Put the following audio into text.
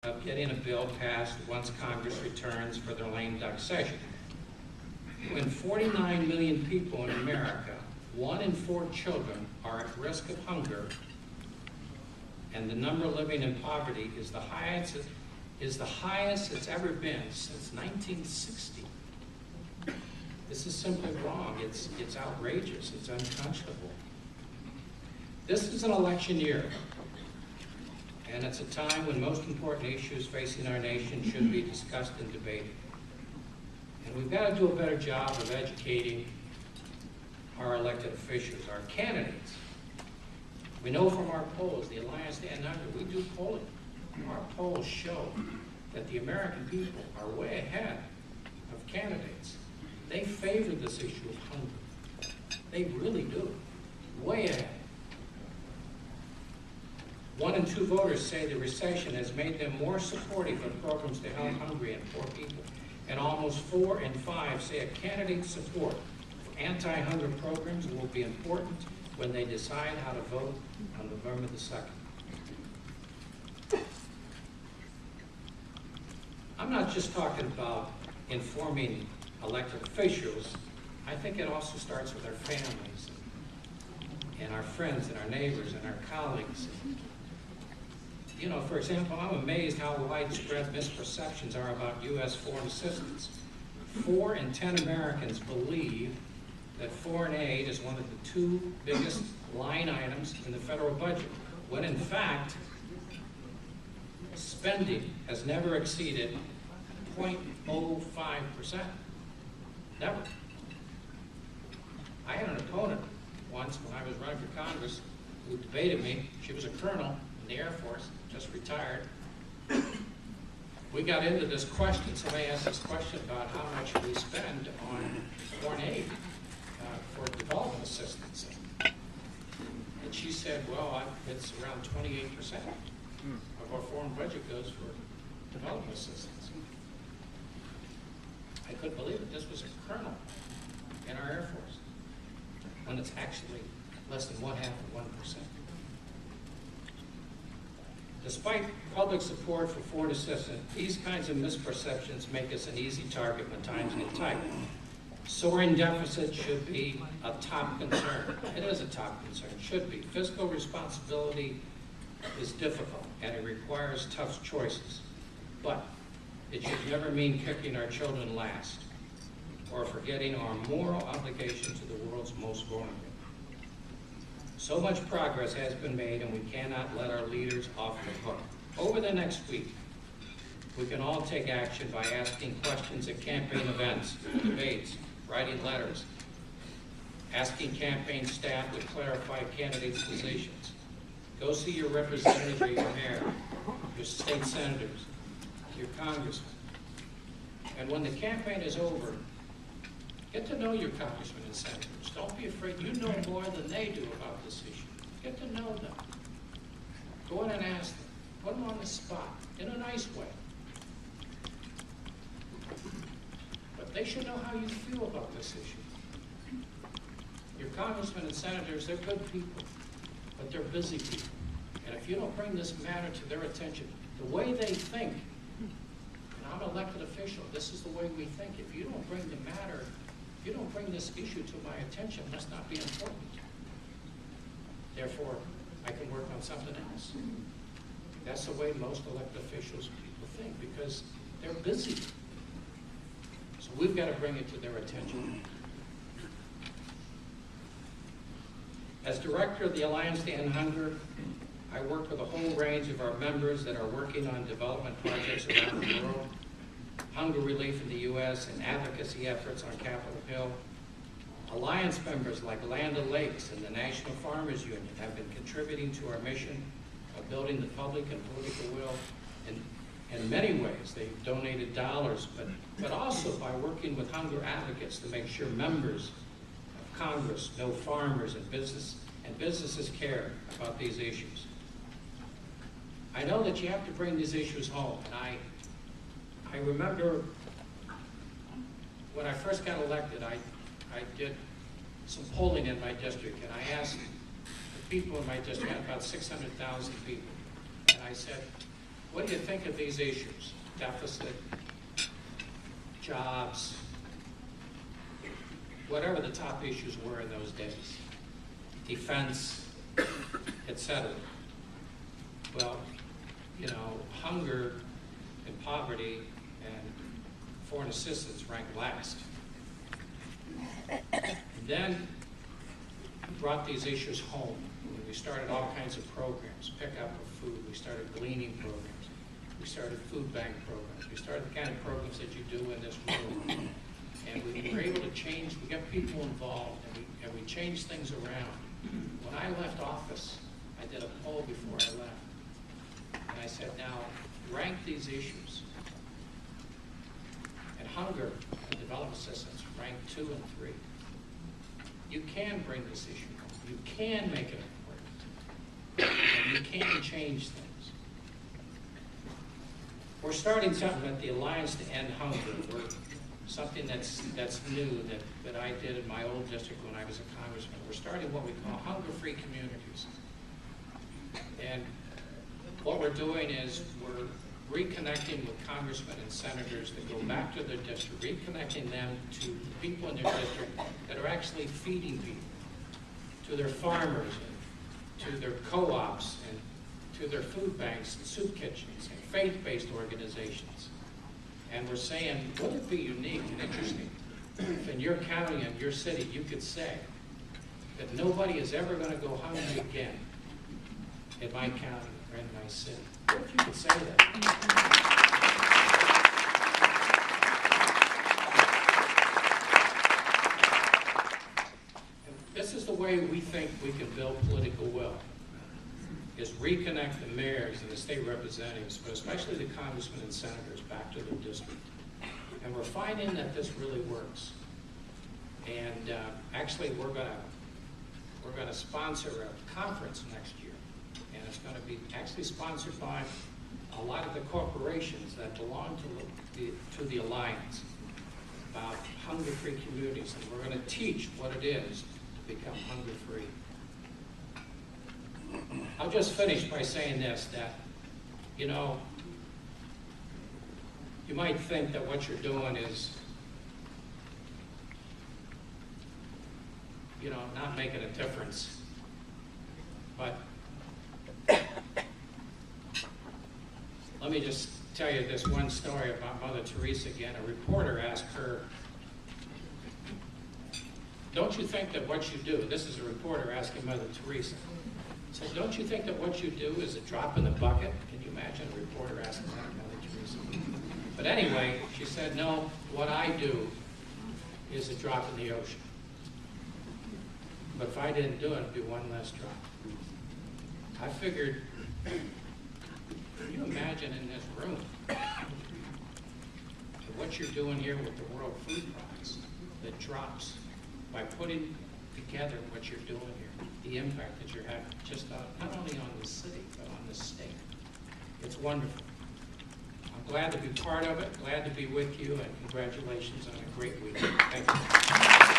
of getting a bill passed once Congress returns for their lame duck session. When 49 million people in America, 1 in 4 children are at risk of hunger, and the number living in poverty is the highest it's ever been since 1960. This is simply wrong. It's outrageous. It's unconscionable. This is an election year, and it's a time when most important issues facing our nation should be discussed and debated. And we've got to do a better job of educating our elected officials, our candidates. We know from our polls, the Alliance Stand Under, we do polling. Our polls show that the American people are way ahead of candidates. They favor this issue of hunger. They really do. Way ahead. 1 in 2 voters say the recession has made them more supportive of programs to help hungry and poor people. And almost 4 in 5 say a candidate's support for anti-hunger programs will be important when they decide how to vote on November the 2nd. I'm not just talking about informing elected officials. I think it also starts with our families and our friends and our neighbors and our colleagues. You know, for example, I'm amazed how widespread misperceptions are about U.S. foreign assistance. 4 in 10 Americans believe that foreign aid is one of the 2 biggest line items in the federal budget, when in fact, spending has never exceeded 0.05%. Never. I had an opponent once when I was running for Congress who debated me. She was a colonel in the Air Force, just retired. We got into this question. Somebody asked this question about how much we spend on foreign aid for development assistance. And she said, well, it's around 28% of our foreign budget goes for development assistance. I couldn't believe it. This was a colonel in our Air Force, when it's actually less than 0.5% of 1%. Despite public support for foreign assistance, these kinds of misperceptions make us an easy target when times get tight. Soaring deficits should be a top concern. It is a top concern, should be. Fiscal responsibility is difficult, and it requires tough choices. But it should never mean kicking our children last or forgetting our moral obligation to the world's most vulnerable. So much progress has been made, and we cannot let our leaders off the hook. Over the next week, we can all take action by asking questions at campaign events, debates, writing letters, asking campaign staff to clarify candidates' positions. Go see your representative or your mayor, your state senators, your congressman. And when the campaign is over, get to know your congressmen and senators. Don't be afraid. You know more than they do about this issue. Get to know them. Go in and ask them. Put them on the spot in a nice way. But they should know how you feel about this issue. Your congressmen and senators, they're good people, but they're busy people. And if you don't bring this matter to their attention, the way they think, and I'm an elected official, this is the way we think. If you don't bring the matter, if you don't bring this issue to my attention, it must not be important. Therefore, I can work on something else. That's the way most elected officials people think, because they're busy. So we've got to bring it to their attention. As director of the Alliance to End Hunger, I work with a whole range of our members that are working on development projects around the world, hunger relief in the U.S., and advocacy efforts on Capitol Hill. Alliance members like Land O'Lakes and the National Farmers Union have been contributing to our mission of building the public and political will in many ways. They've donated dollars, but also by working with hunger advocates to make sure members of Congress know farmers and businesses care about these issues. I know that you have to bring these issues home, and I remember when I first got elected, I did some polling in my district, and I asked the people in my district, about 600,000 people, and I said, what do you think of these issues? Deficit, jobs, whatever the top issues were in those days, defense, etc. Well, you know, hunger and poverty and foreign assistance ranked last. And then we brought these issues home. We started all kinds of programs, pick up of food. We started gleaning programs. We started food bank programs. We started the kind of programs that you do in this room. And we were able to change, we got people involved, and we changed things around. When I left office, I did a poll before I left. And I said, now, rank these issues. And hunger and development assistance ranked 2 and 3. You can bring this issue home. You can make it important. And you can change things. We're starting something at the Alliance to End Hunger. We're something that's new that I did in my old district when I was a congressman. We're starting what we call hunger-free communities. And what we're doing is we're reconnecting with congressmen and senators that go back to their district, reconnecting them to the people in their district that are actually feeding people, to their farmers, and to their co-ops, and to their food banks and soup kitchens and faith-based organizations. And we're saying, wouldn't it be unique and interesting if in your county and your city you could say that nobody is ever going to go hungry again in my county or in my city? What if you could say that? And this is the way we think we can build political will, is reconnect the mayors and the state representatives, but especially the congressmen and senators, back to their district. And we're finding that this really works. And actually, we're gonna sponsor a conference next year, and it's going to be actually sponsored by a lot of the corporations that belong to the Alliance about hunger-free communities, and we're going to teach what it is to become hunger-free. I'll just finish by saying this, that, you know, you might think that what you're doing is, you know, not making a difference. But let me just tell you this one story about Mother Teresa again. A reporter asked her, don't you think that what you do, this is a reporter asking Mother Teresa, said, don't you think that what you do is a drop in the bucket? Can you imagine a reporter asking that of Mother Teresa? But anyway, she said, no, what I do is a drop in the ocean. But if I didn't do it, it'd be one less drop. I figured, can you imagine in this room what you're doing here with the World Food Prize that drops by putting together what you're doing here, the impact that you're having, just not only on the city, but on the state. It's wonderful. I'm glad to be part of it, glad to be with you, and congratulations on a great week. Thank you.